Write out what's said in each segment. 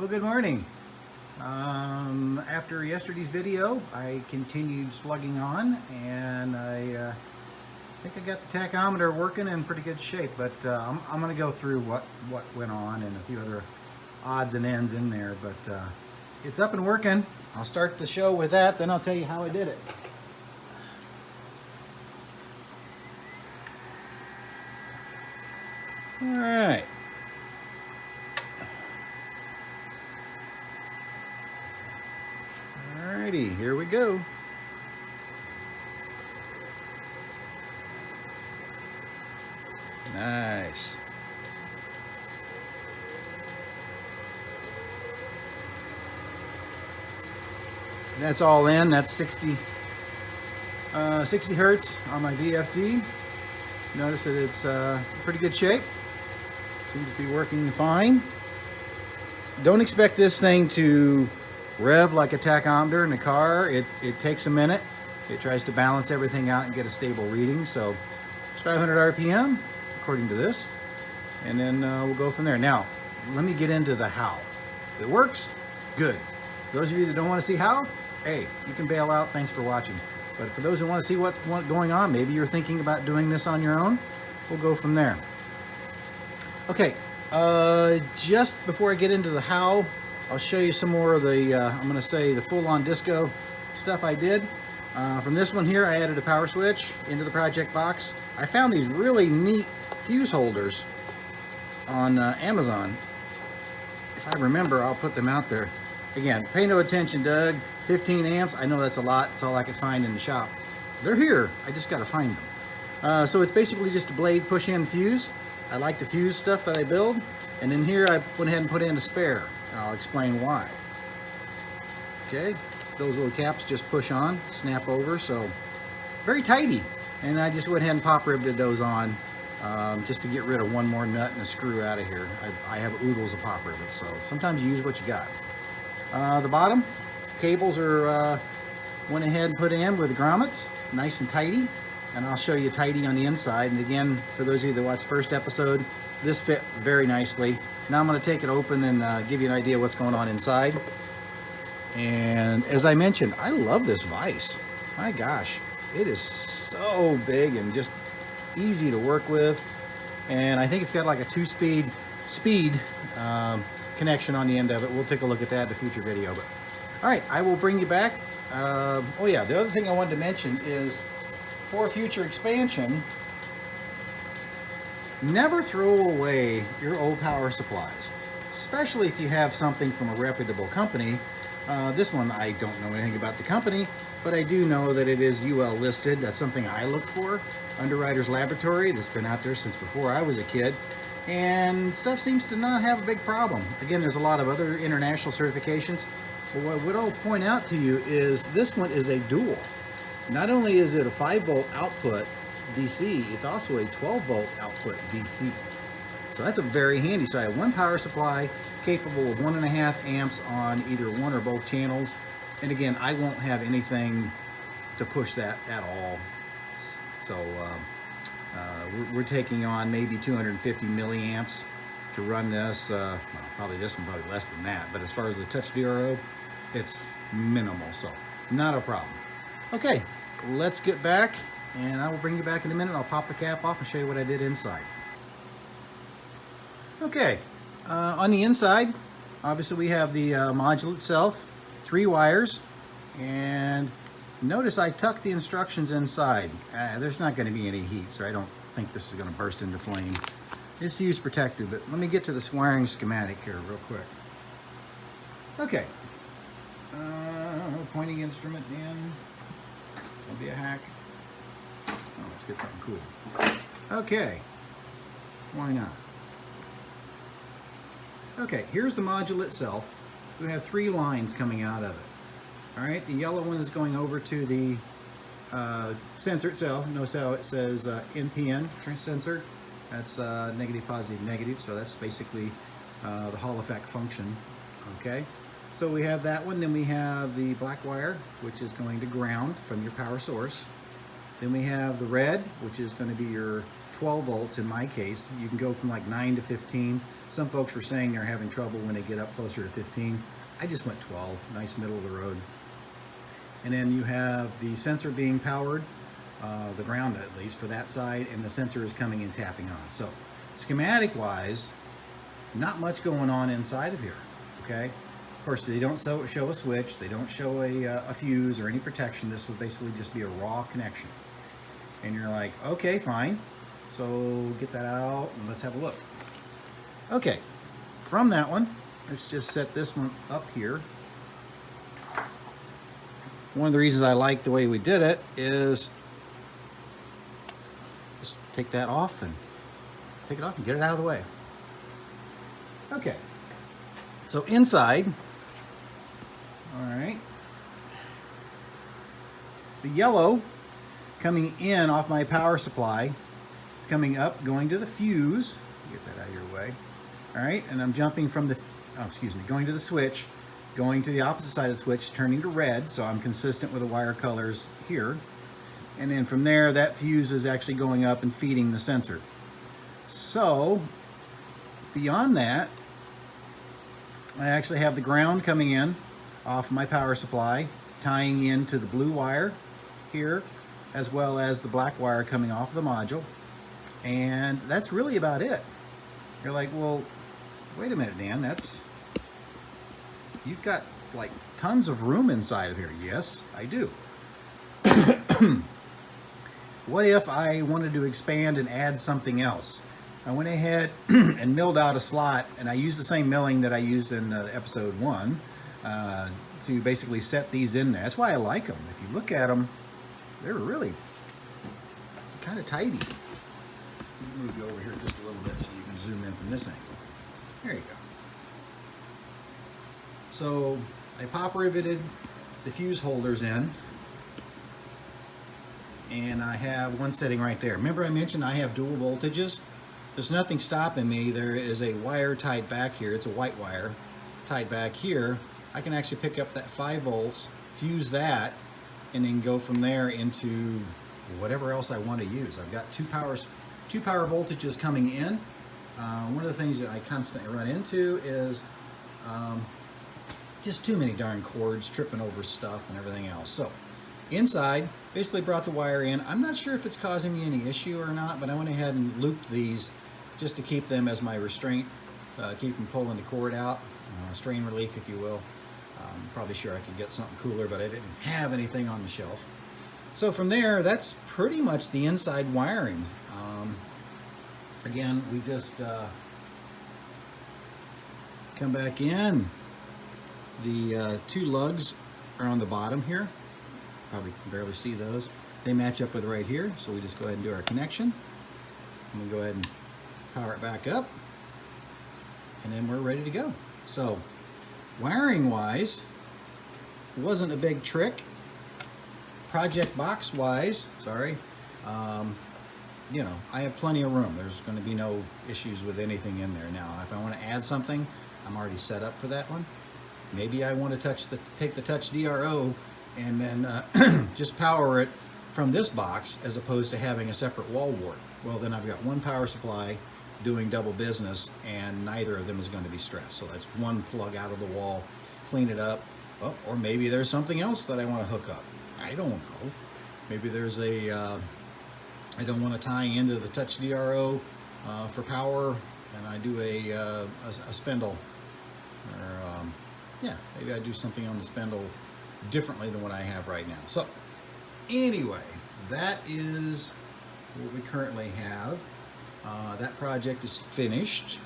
Well, good morning. After yesterday's video, I continued slugging on, and I think I got the tachometer working in pretty good shape, but I'm going to go through what went on and a few other odds and ends in there, but it's up and working. I'll start the show with that, then I'll tell you how I did it. All right. Alrighty, here we go. Nice. That's all in. That's 60 hertz on my VFD. Notice that it's pretty good shape. Seems to be working fine. Don't expect this thing to rev like a tachometer in a car. It takes a minute. It tries to balance everything out and get a stable reading. So it's 500 RPM according to this, and then we'll go from there. Now let me get into the how. If it works, good. Those of you that don't want to see how, hey, you can bail out. Thanks for watching. But for those that want to see what's going on, maybe you're thinking about doing this on your own, we'll go from there. Okay, just before I get into the how, I'll show you some more of the, I'm going to say the full-on disco stuff I did. From this one here, I added a power switch into the project box. I found these really neat fuse holders on Amazon. If I remember, I'll put them out there. Again, pay no attention, Doug. 15 amps, I know that's a lot. It's all I could find in the shop. They're here, I just got to find them. So it's basically just a blade push-in fuse. I like the fuse stuff that I build. And in here, I went ahead and put in a spare. And I'll explain why. Okay, those little caps just push on, snap over, so very tighty. And I just went ahead and pop riveted those on just to get rid of one more nut and a screw out of here. I have oodles of pop rivets, so sometimes you use what you got. The bottom cables are went ahead and put in with grommets, nice and tighty. And I'll show you tighty on the inside. And again, for those of you that watched the first episode, this fit very nicely. Now I'm going to take it open and give you an idea what's going on inside. And as I mentioned, I love this vise. My gosh, it is so big and just easy to work with. And I think it's got like a 2-speed connection on the end of it. We'll take a look at that in a future video. But all right, I will bring you back. Oh yeah, the other thing I wanted to mention is for future expansion, never throw away your old power supplies, especially if you have something from a reputable company. This one, I don't know anything about the company, but I do know that it is UL listed. That's something I look for. Underwriters Laboratory, that's been out there since before I was a kid, and stuff seems to not have a big problem. Again, there's a lot of other international certifications, but what I'll point out to you is this one is a dual. Not only is it a 5-volt output DC, it's also a 12-volt output DC. So that's a very handy. So I have one power supply capable of 1.5 amps on either one or both channels. And again, I won't have anything to push that at all. So we're taking on maybe 250 milliamps to run this. Well, probably this one, probably less than that. But as far as the touch DRO, it's minimal, so not a problem. Okay, let's get back, and I will bring you back in a minute. I'll pop the cap off and show you what I did inside. Okay, on the inside, obviously we have the module itself, 3 wires, and notice I tucked the instructions inside. There's not going to be any heat, so I don't think this is going to burst into flame. It's fuse protected, but let me get to this wiring schematic here real quick. Okay, pointing instrument in. Don't be a hack. Oh, let's get something cool. Okay, why not? Okay, here's the module itself. We have 3 lines coming out of it. All right, the yellow one is going over to the sensor itself. Notice how it says NPN sensor. That's negative, positive, negative. So that's basically the Hall effect function. Okay, so we have that one. Then we have the black wire, which is going to ground from your power source. Then we have the red, which is going to be your 12 volts in my case. You can go from like 9 to 15. Some folks were saying they're having trouble when they get up closer to 15. I just went 12, nice middle of the road. And then you have the sensor being powered, the ground at least for that side, and the sensor is coming and tapping on. So schematic wise, not much going on inside of here, okay? Of course, they don't show a switch, they don't show a fuse or any protection. This would basically just be a raw connection. And you're like, okay, fine. So get that out and let's have a look. Okay, from that one, let's just set this one up here. One of the reasons I like the way we did it is just take that off and take it off and get it out of the way. Okay, so inside, all right, the yellow coming in off my power supply is coming up, going to the fuse. Get that out of your way. All right, and I'm jumping from the, going to the switch, going to the opposite side of the switch, turning to red, so I'm consistent with the wire colors here. And then from there, that fuse is actually going up and feeding the sensor. So, beyond that, I actually have the ground coming in off my power supply, tying into the blue wire here, as well as the black wire coming off the module. And that's really about it. You're like, well, wait a minute, Dan, you've got like tons of room inside of here. Yes, I do. What if I wanted to expand and add something else? I went ahead and milled out a slot, and I used the same milling that I used in episode 1 to basically set these in there. That's why I like them. If you look at them, they're really kind of tidy. Let me move you over here just a little bit so you can zoom in from this angle. There you go. So I pop riveted the fuse holders in, and I have one setting right there. Remember I mentioned I have dual voltages? There's nothing stopping me. There is a wire tied back here. It's a white wire tied back here. I can actually pick up that 5 volts, fuse that, and then go from there into whatever else I want to use. I've got two power voltages coming in. One of the things that I constantly run into is just too many darn cords, tripping over stuff and everything else. So inside, basically brought the wire in. I'm not sure if it's causing me any issue or not, but I went ahead and looped these just to keep them as my restraint, keep them pulling the cord out, strain relief if you will. Probably sure I could get something cooler, but I didn't have anything on the shelf. So from there, that's pretty much the inside wiring. Again, we just come back in. The 2 lugs are on the bottom here. Probably can barely see those. They match up with right here, so we just go ahead and do our connection. And we go ahead and power it back up, and then we're ready to go. So wiring wise, it wasn't a big trick. Project box wise, sorry, you know, I have plenty of room. There's going to be no issues with anything in there. Now if I want to add something, I'm already set up for that one. Maybe I want to take the touch DRO and then just power it from this box as opposed to having a separate wall wart. Well, then I've got one power supply doing double business, and neither of them is going to be stressed. So that's one plug out of the wall, clean it up. Well, or maybe there's something else that I want to hook up. I don't know. Maybe there's I don't want to tie into the touch DRO for power, and I do a spindle, or yeah, maybe I do something on the spindle differently than what I have right now. So anyway, that is what we currently have. That project is finished.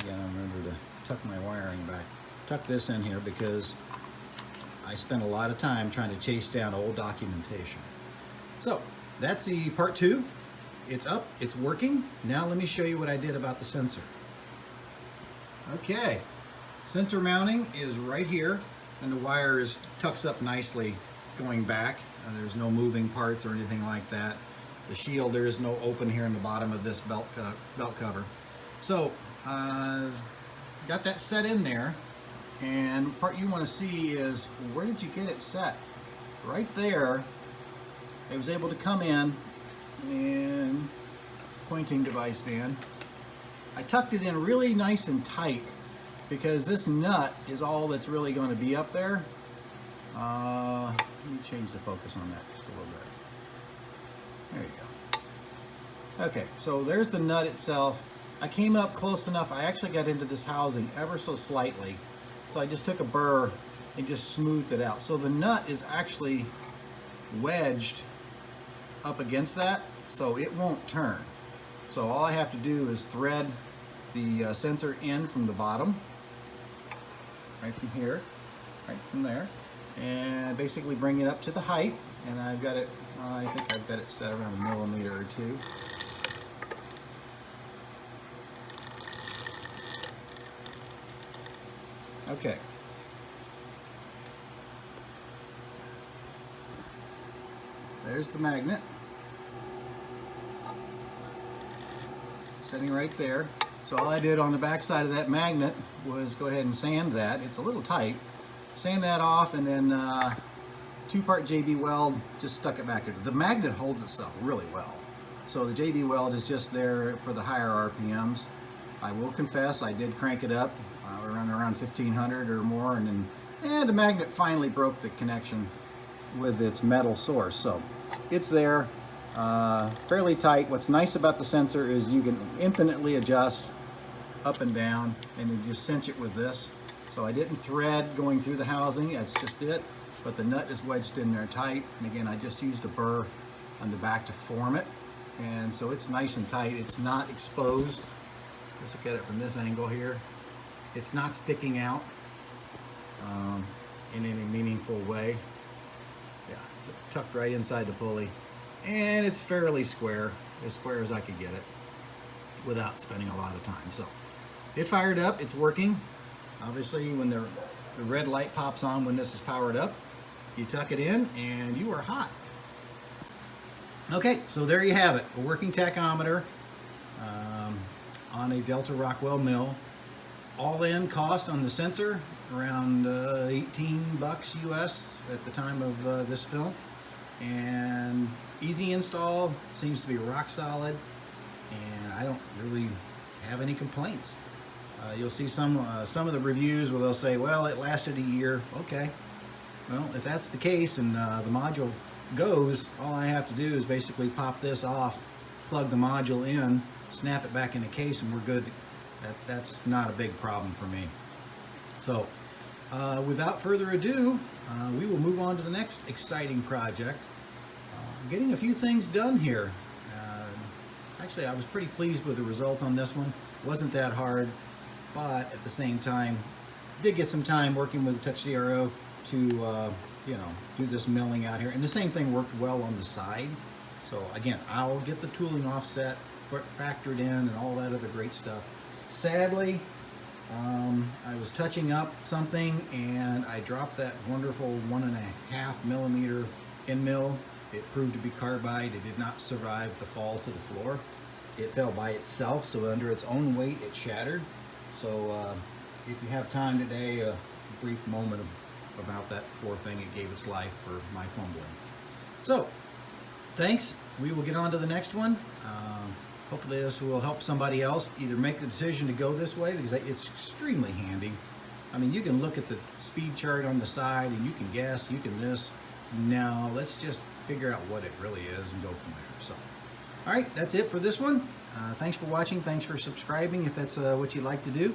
Again, I remember to tuck my wiring back. Tuck this in here because I spent a lot of time trying to chase down old documentation. So that's the part 2. It's up, it's working. Now let me show you what I did about the sensor. Okay, sensor mounting is right here, and the wire tucks up nicely going back. There's no moving parts or anything like that. The shield, there is no open here in the bottom of this belt cover. So got that set in there, and the part you want to see is, where did you get it set? Right there. I was able to come in and pointing device, Dan. I tucked it in really nice and tight because this nut is all that's really going to be up there. Let me change the focus on that just a little bit. There you go. Okay, so there's the nut itself. I came up close enough. I actually got into this housing ever so slightly. So I just took a burr and just smoothed it out. So the nut is actually wedged up against that, so it won't turn. So all I have to do is thread the sensor in from the bottom, right from here, right from there, and basically bring it up to the height. And I've got it, I think I've got it set around 1 millimeter or 2. Okay. There's the magnet. Sitting right there. So all I did on the back side of that magnet was go ahead and sand that. It's a little tight. Sand that off, and then 2-part JB weld, just stuck it back in. The magnet holds itself really well. So the JB weld is just there for the higher RPMs. I will confess, I did crank it up. We're running around 1500 or more, and then the magnet finally broke the connection with its metal source. So it's there, fairly tight. What's nice about the sensor is you can infinitely adjust up and down, and you just cinch it with this. So I didn't thread going through the housing, that's just it, but the nut is wedged in there tight. And again, I just used a burr on the back to form it, and so it's nice and tight. It's not exposed. Let's look at it from this angle here. It's not sticking out in any meaningful way. Yeah, it's tucked right inside the pulley, and it's fairly square as I could get it without spending a lot of time. So it fired up, it's working. Obviously, when the red light pops on when this is powered up, you tuck it in and you are hot. Okay, so there you have it, a working tachometer on a Delta Rockwell mill. All in cost on the sensor around 18 bucks US at the time of this film, and easy install, seems to be rock solid, and I don't really have any complaints. You'll see some of the reviews where they'll say, well, it lasted a year. Okay, well, if that's the case and the module goes, all I have to do is basically pop this off, plug the module in, snap it back in the case, and we're good. That's not a big problem for me. So without further ado, we will move on to the next exciting project. Getting a few things done here. Actually, I was pretty pleased with the result on this one. It wasn't that hard, but at the same time, did get some time working with the Touch DRO to you know, do this milling out here. And the same thing worked well on the side. So again, I'll get the tooling offset, factored in, and all that other great stuff. Sadly, I was touching up something and I dropped that wonderful 1.5 millimeter end mill. It proved to be carbide. It did not survive the fall to the floor. It fell by itself, so under its own weight it shattered. So if you have time today, a brief moment about that poor thing. It gave its life for my fumbling. So thanks. We will get on to the next one. Hopefully this will help somebody else either make the decision to go this way, because it's extremely handy. I mean, you can look at the speed chart on the side and you can guess, you can this. Now let's just figure out what it really is and go from there. So, all right, that's it for this one. Thanks for watching. Thanks for subscribing if that's what you'd like to do.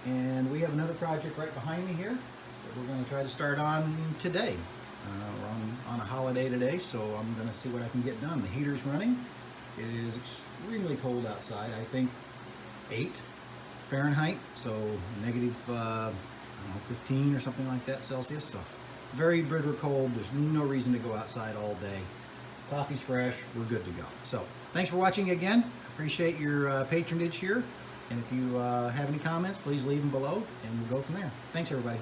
And we have another project right behind me here that we're going to try to start on today. We're on a holiday today, so I'm going to see what I can get done. The heater's running. It is extremely cold outside. I think 8 Fahrenheit, so negative I don't know, 15 or something like that Celsius. So very bitter cold. There's no reason to go outside all day. Coffee's fresh. We're good to go. So thanks for watching again. Appreciate your patronage here. And if you have any comments, please leave them below, and we'll go from there. Thanks, everybody.